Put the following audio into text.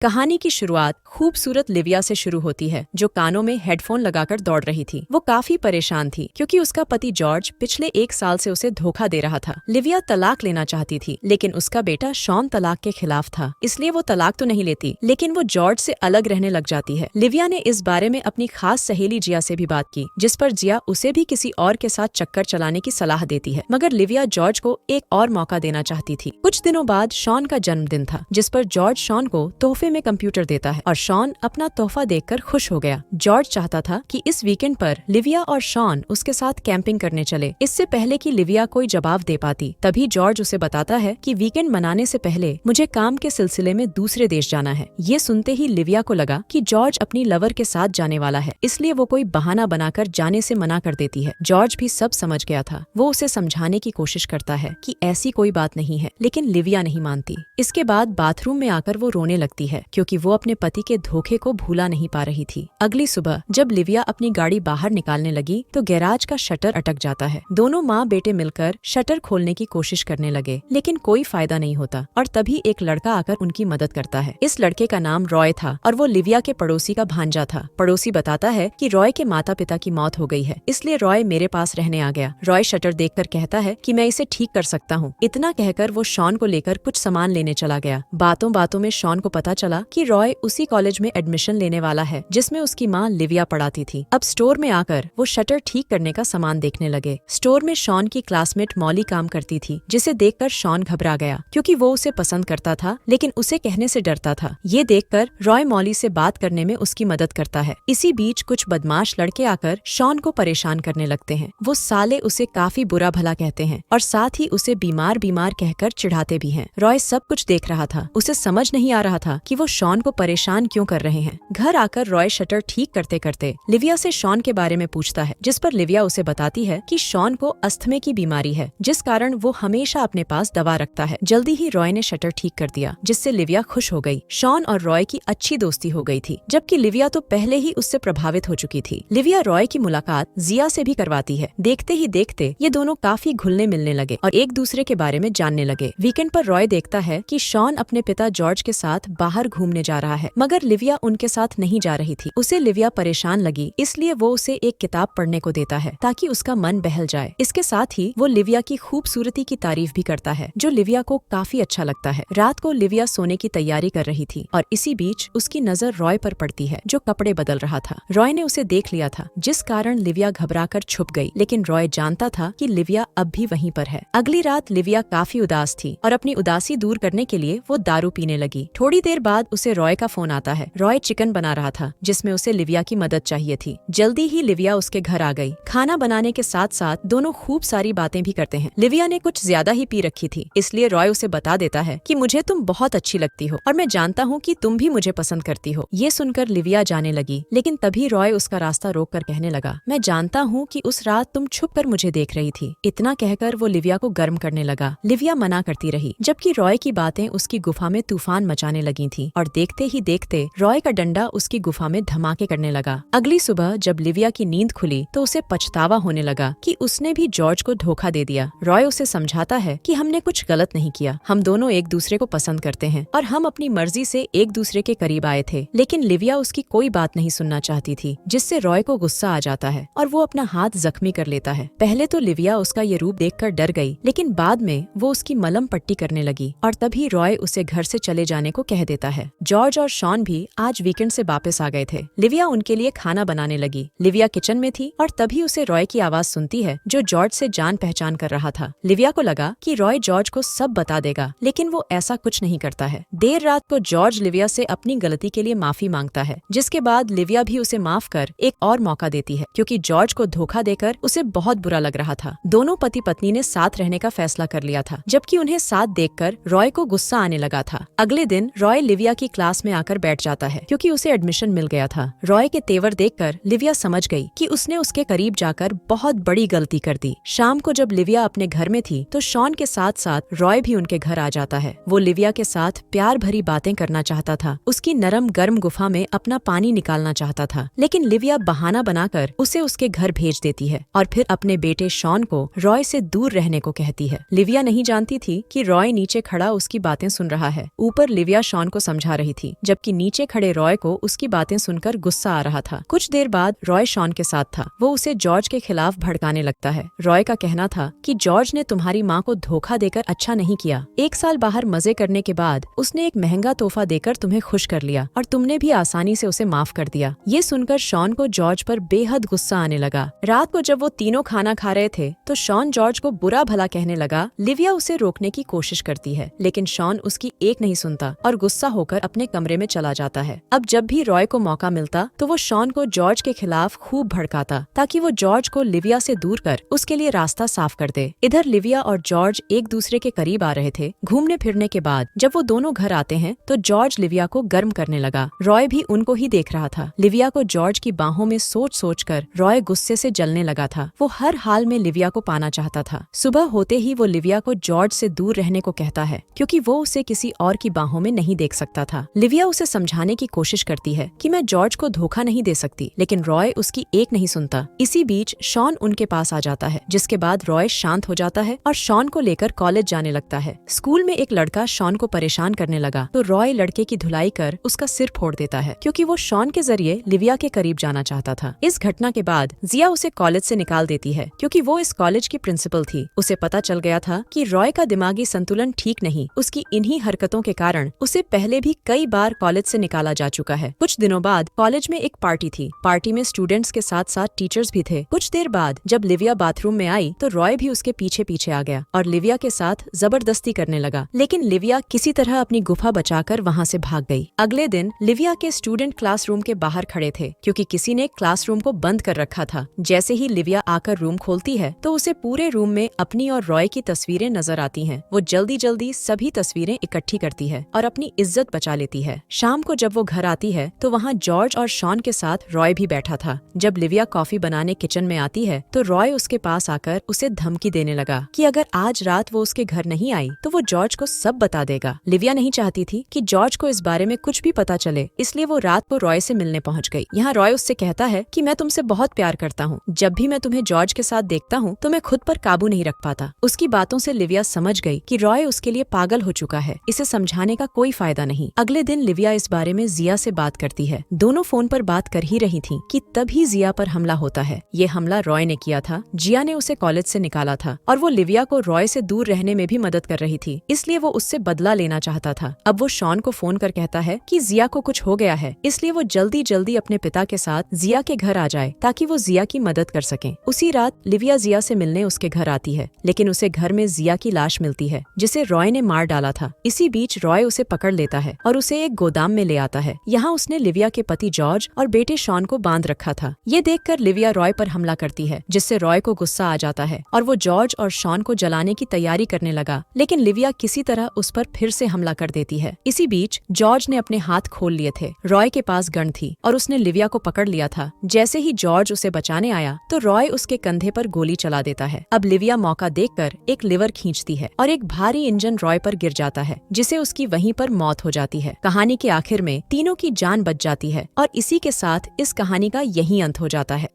कहानी की शुरुआत खूबसूरत लिविया से शुरू होती है, जो कानों में हेडफोन लगाकर दौड़ रही थी। वो काफी परेशान थी क्योंकि उसका पति जॉर्ज पिछले 1 साल से उसे धोखा दे रहा था। लिविया तलाक लेना चाहती थी, लेकिन उसका बेटा शॉन तलाक के खिलाफ था, इसलिए वो तलाक तो नहीं लेती, लेकिन वो जॉर्ज से अलग रहने लग जाती है। लिविया ने इस बारे में अपनी खास सहेली जिया से भी बात की, जिस पर जिया उसे भी किसी और के साथ चक्कर चलाने की सलाह देती है। मगर लिविया जॉर्ज को एक और मौका देना चाहती थी। कुछ दिनों बाद शॉन का जन्मदिन था, जिस पर जॉर्ज शॉन को तोहफे में कंप्यूटर देता है और शॉन अपना तोहफा देखकर खुश हो गया। जॉर्ज चाहता था कि इस वीकेंड पर लिविया और शॉन उसके साथ कैंपिंग करने चले। इससे पहले कि लिविया कोई जवाब दे पाती, तभी जॉर्ज उसे बताता है कि वीकेंड मनाने से पहले मुझे काम के सिलसिले में दूसरे देश जाना है। ये सुनते ही लिविया को लगा कि जॉर्ज अपनी लवर के साथ जाने वाला है, इसलिए वो कोई बहाना बनाकर जाने से मना कर देती है। जॉर्ज भी सब समझ गया था। वो उसे समझाने की कोशिश करता है कि ऐसी कोई बात नहीं है, लेकिन लिविया नहीं मानती। इसके बाद बाथरूम में आकर वो रोने लगती है, क्योंकि वो अपने पति के धोखे को भूला नहीं पा रही थी। अगली सुबह जब लिविया अपनी गाड़ी बाहर निकालने लगी तो गैराज का शटर अटक जाता है। दोनों माँ बेटे मिलकर शटर खोलने की कोशिश करने लगे, लेकिन कोई फायदा नहीं होता। और तभी एक लड़का आकर उनकी मदद करता है। इस लड़के का नाम रॉय था और वो लिविया के पड़ोसी का भांजा था। पड़ोसी बताता है कि रॉय के माता पिता की मौत हो गई है, इसलिए रॉय मेरे पास रहने आ गया। रॉय शटर देखकर कहता है कि मैं इसे ठीक कर सकता हूँ। इतना कहकर वो शॉन को लेकर कुछ सामान लेने चला गया। बातों बातों में शॉन को पता चला कि रॉय उसी कॉलेज में एडमिशन लेने वाला है जिसमें उसकी माँ लिविया पढ़ाती थी। अब स्टोर में आकर वो शटर ठीक करने का सामान देखने लगे। स्टोर में शॉन की क्लासमेट मॉली काम करती थी, जिसे देखकर शॉन घबरा गया, क्योंकि वो उसे पसंद करता था, लेकिन उसे कहने से डरता था। ये देखकर रॉय मॉली से बात करने में उसकी मदद करता है। इसी बीच कुछ बदमाश लड़के आकर शॉन को परेशान करने लगते हैं। वो साले उसे काफी बुरा भला कहते हैं और साथ ही उसे बीमार बीमार कहकर चिढ़ाते भी हैं। रॉय सब कुछ देख रहा था। उसे समझ नहीं आ रहा था कि वो शॉन को परेशान क्यों कर रहे हैं। घर आकर रॉय शटर ठीक करते करते लिविया से शॉन के बारे में पूछता है, जिस पर लिविया उसे बताती है कि शॉन को अस्थमे की बीमारी है, जिस कारण वो हमेशा अपने पास दवा रखता है। जल्दी ही रॉय ने शटर ठीक कर दिया, जिससे लिविया खुश हो गई। शॉन और रॉय की अच्छी दोस्ती हो गई थी, जबकि लिविया तो पहले ही उससे प्रभावित हो चुकी थी। लिविया रॉय की मुलाकात जिया से भी करवाती है। देखते ही देखते ये दोनों काफी घुलने मिलने लगे और एक दूसरे के बारे में जानने लगे। वीकेंड पर रॉय देखता है कि शॉन अपने पिता जॉर्ज के साथ बाहर घूमने जा रहा है, मगर लिविया उनके साथ नहीं जा रही थी। उसे लिविया परेशान लगी, इसलिए वो उसे एक किताब पढ़ने को देता है ताकि उसका मन बहल जाए। इसके साथ ही वो लिविया की खूबसूरती की तारीफ भी करता है, जो लिविया को काफी अच्छा लगता है। रात को लिविया सोने की तैयारी कर रही थी और इसी बीच उसकी नजर रॉय पर पड़ती है, जो कपड़े बदल रहा था। रॉय ने उसे देख लिया था, जिस कारण लिविया घबराकर छुप गई, लेकिन रॉय जानता था कि लिविया अब भी वहीं पर है। अगली रात लिविया काफी उदास थी और अपनी उदासी दूर करने के लिए वो दारू पीने लगी। थोड़ी देर बाद उसे रॉय का फोन आता है। रॉय चिकन बना रहा था, जिसमें उसे लिविया की मदद चाहिए थी। जल्दी ही लिविया उसके घर आ गई। खाना बनाने के साथ साथ दोनों खूब सारी बातें भी करते हैं। लिविया ने कुछ ज्यादा ही पी रखी थी, इसलिए रॉय उसे बता देता है कि मुझे तुम बहुत अच्छी लगती हो और मैं जानता हूँ कि तुम भी मुझे पसंद करती हो। ये सुनकर लिविया जाने लगी, लेकिन तभी रॉय उसका रास्ता रोक कर कहने लगा, मैं जानता हूँ कि उस रात तुम छुप कर मुझे देख रही थी। इतना कहकर वो लिविया को गर्म करने लगा। लिविया मना करती रही, जबकि रॉय की बातें उसकी गुफा में तूफान मचाने लगी थी और देखते ही देखते रॉय का डंडा उसकी गुफा में धमाके करने लगा। अगली सुबह जब लिविया की नींद खुली तो उसे पछतावा होने लगा कि उसने भी जॉर्ज को धोखा दे दिया। रॉय उसे समझाता है कि हमने कुछ गलत नहीं किया, हम दोनों एक दूसरे को पसंद करते हैं और हम अपनी मर्जी से एक दूसरे के करीब आए थे। लेकिन लिविया उसकी कोई बात नहीं सुनना चाहती थी, जिससे रॉय को गुस्सा आ जाता है और वो अपना हाथ जख्मी कर लेता है। पहले तो लिविया उसका ये रूप देखकर डर गई, लेकिन बाद में वो उसकी मलहम पट्टी करने लगी और तभी रॉय उसे घर से चले जाने को कह देता है। जॉर्ज और शॉन भी आज वीकेंड से वापस आ गए थे। लिविया उनके लिए खाना बनाने लगी। लिविया किचन में थी और तभी उसे रॉय की आवाज सुनती है, जो जॉर्ज से जान पहचान कर रहा था। लिविया को लगा कि रॉय जॉर्ज को सब बता देगा, लेकिन वो ऐसा कुछ नहीं करता है। देर रात को जॉर्ज लिविया से अपनी गलती के लिए माफी मांगता है, जिसके बाद लिविया भी उसे माफ कर एक और मौका देती है, क्योंकि जॉर्ज को धोखा देकर उसे बहुत बुरा लग रहा था। दोनों पति पत्नी ने साथ रहने का फैसला कर लिया था, जबकि उन्हें साथ देखकर रॉय को गुस्सा आने लगा था। अगले दिन रॉय लिविया की क्लास में आकर बैठ जाता है, क्योंकि उसे एडमिशन मिल गया था। रॉय के तेवर देखकर लिविया समझ गई कि उसने उसके करीब जाकर बहुत बड़ी गलती कर दी। शाम को जब लिविया अपने घर में थी तो शॉन के साथ साथ रॉय भी उनके घर आ जाता है। वो लिविया के साथ प्यार भरी बातें करना चाहता था, उसकी नरम गर्म गुफा में अपना पानी निकालना चाहता था, लेकिन लिविया बहाना बनाकर उसे उसके घर भेज देती है और फिर अपने बेटे शॉन को रॉय से दूर रहने को कहती है। लिविया नहीं जानती थी कि रॉय नीचे खड़ा उसकी बातें सुन रहा है। ऊपर लिविया शॉन को समझा रही थी, जबकि नीचे खड़े रॉय को उसकी बातें सुनकर गुस्सा आ रहा था। कुछ देर बाद रॉय शॉन के साथ था। वो उसे जॉर्ज के खिलाफ भड़काने लगता है। रॉय का कहना था कि जॉर्ज ने तुम्हारी माँ को धोखा देकर अच्छा नहीं किया। 1 साल बाहर मजे करने के बाद उसने एक महंगा तोहफा देकर तुम्हें खुश कर लिया और तुमने भी आसानी से उसे माफ कर दिया। ये सुनकर शॉन को जॉर्ज पर बेहद गुस्सा आने लगा। रात को जब वो तीनों खाना खा रहे थे तो शॉन जॉर्ज को बुरा भला कहने लगा। लिविया उसे रोकने की कोशिश करती है, लेकिन शॉन उसकी एक नहीं सुनता और गुस्सा होकर अपने कमरे में चला जाता है। अब जब भी रॉय को मौका मिलता तो वो शॉन को जॉर्ज के खिलाफ खूब भड़काता ताकि वो जॉर्ज को लिविया से दूर कर उसके लिए रास्ता साफ कर दे। इधर लिविया और जॉर्ज एक दूसरे के करीब आ रहे थे। घूमने फिरने के बाद जब वो दोनों घर आते हैं तो जॉर्ज लिविया को गर्म करने लगा। रॉय भी उनको ही देख रहा था। लिविया को जॉर्ज की बाहों में सोच कर रॉय गुस्से से जलने लगा था। वो हर हाल में लिविया को पाना चाहता था। सुबह होते ही वो लिविया को जॉर्ज से दूर रहने को कहता है, क्योंकि वो उसे किसी और की बाहों में नहीं देख सकता था। लिविया उसे समझाने की कोशिश करती है कि मैं जॉर्ज को धोखा नहीं दे सकती, लेकिन रॉय उसकी एक नहीं सुनता। इसी बीच शॉन उनके पास आ जाता है, जिसके बाद रॉय शांत हो जाता है और शॉन को लेकर कॉलेज जाने लगता है। स्कूल में एक लड़का शॉन को परेशान करने लगा तो रॉय लड़के की धुलाई कर उसका सिर फोड़ देता है, क्योंकि वो शॉन के जरिए लिविया के करीब जाना चाहता था। इस घटना के बाद जिया उसे कॉलेज से निकाल देती है, क्योंकि वो इस कॉलेज की प्रिंसिपल थी। उसे पता चल गया था कि रॉय का दिमागी संतुलन ठीक नहीं। उसकी इन्हीं हरकतों के कारण उसे पहले भी कई बार कॉलेज से निकाला जा चुका है। कुछ दिनों बाद कॉलेज में एक पार्टी थी। पार्टी में स्टूडेंट्स के साथ साथ टीचर्स भी थे। कुछ देर बाद जब लिविया बाथरूम में आई तो रॉय भी उसके पीछे पीछे आ गया और लिविया के साथ जबरदस्ती करने लगा, लेकिन लिविया किसी तरह अपनी गुफा बचाकर वहाँ से भाग गई। अगले दिन लिविया के स्टूडेंट क्लासरूम के बाहर खड़े थे, क्योंकि किसी ने क्लासरूम को बंद कर रखा था। जैसे ही लिविया आकर रूम खोलती है तो उसे पूरे रूम में अपनी और रॉय की तस्वीरें नजर आती हैं। वो जल्दी जल्दी सभी तस्वीरें इकट्ठी करती है और अपनी इज्जत बचा लेती है। शाम को जब वो घर आती है तो वहाँ जॉर्ज और शॉन के साथ रॉय भी बैठा था। जब लिविया कॉफी बनाने किचन में आती है तो रॉय उसके पास आकर उसे धमकी देने लगा कि अगर आज रात वो उसके घर नहीं आई तो वो जॉर्ज को सब बता देगा। लिविया नहीं चाहती थी कि जॉर्ज को इस बारे में कुछ भी पता चले, इसलिए वो रात को रॉय से मिलने पहुँच गई। यहाँ रॉय उससे कहता है कि मैं तुमसे बहुत प्यार करता हूँ। जब भी मैं तुम्हें जॉर्ज के साथ देखता हूँ तो मैं खुद पर काबू नहीं रख पाता। उसकी बातों से लिविया समझ गई कि रॉय उसके लिए पागल हो चुका है। इसे समझाने का कोई फायदा नहीं। अगले दिन लिविया इस बारे में जिया से बात करती है। दोनों फोन पर बात कर ही रही थी कि तभी जिया पर हमला होता है। ये हमला रॉय ने किया था। जिया ने उसे कॉलेज से निकाला था और वो लिविया को रॉय से दूर रहने में भी मदद कर रही थी, इसलिए वो उससे बदला लेना चाहता था। अब वो शॉन को फोन कर कहता है कि जिया को कुछ हो गया है, इसलिए वो जल्दी जल्दी अपने पिता के साथ जिया के घर आ जाए ताकि वो जिया की मदद कर सके। उसी रात लिविया जिया से मिलने उसके घर आती है, लेकिन उसे घर में जिया की लाश मिलती है, जिसे रॉय ने मार डाला था। इसी बीच रॉय उसे पकड़ लेता है और उसे एक गोदाम में ले आता है। यहाँ उसने लिविया के पति जॉर्ज और बेटे शॉन को बांध रखा था। ये देखकर लिविया रॉय पर हमला करती है, जिससे रॉय को गुस्सा आ जाता है और वो जॉर्ज और शॉन को जलाने की तैयारी करने लगा, लेकिन लिविया किसी तरह उस पर फिर से हमला कर देती है। इसी बीच जॉर्ज ने अपने हाथ खोल लिए थे। रॉय के पास गन थी और उसने लिविया को पकड़ लिया था। जैसे ही जॉर्ज उसे बचाने आया तो रॉय उसके कंधे पर गोली चला देता है। अब लिविया मौका देखकर एक लिवर खींचती है और एक भारी इंजन रॉय पर गिर जाता है, जिसे उसकी वहीं पर मौत हो जाती है। कहानी के आखिर में तीनों की जान बच जाती है और इसी के साथ इस कहानी का यही अंत हो जाता है।